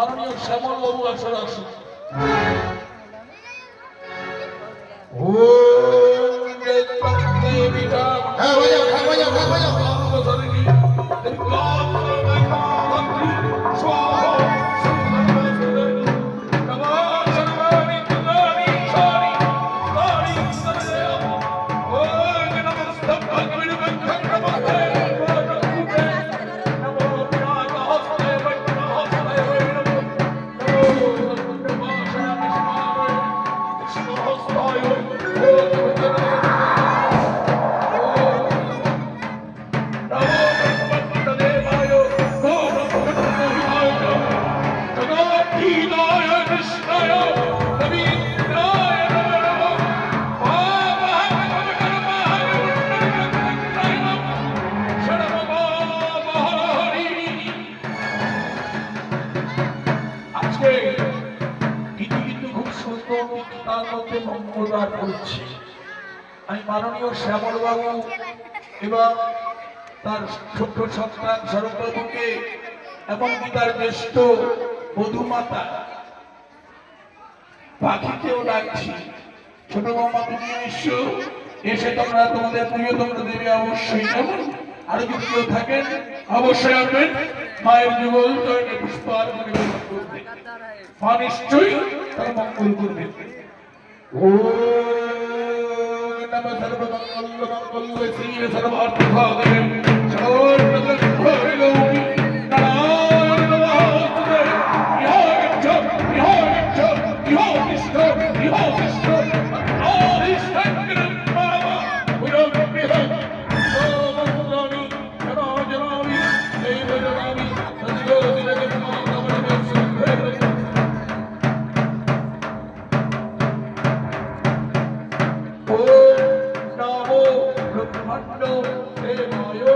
মাননীয় শ্যামল বাবু আসর আসুন। আমি মাননীয় শ্যামল বাবু এবং তার ছোট্ট সন্তান শরৎ বাবুকে এমনকি তার জ্যেষ্ঠ বধূমাতা পাখিকেও ডাকছি। ছোট বৌমা তুমি এসো, এসে তোমরা তোমাদের প্রিয়তম দেবী অবশ্যই যেমন আরো যদি কেউ থাকেন অবশ্যই আসবেন। মায়ের যুগল চরণে পুষ্পার্ঘ্য নিবেদন করবে, মা নিশ্চয়ই তার মঙ্গল করবে। ও নমঃ সর্বমঙ্গল মঙ্গল শিবে সর্বার্থ সাধনে Brahmando Devayo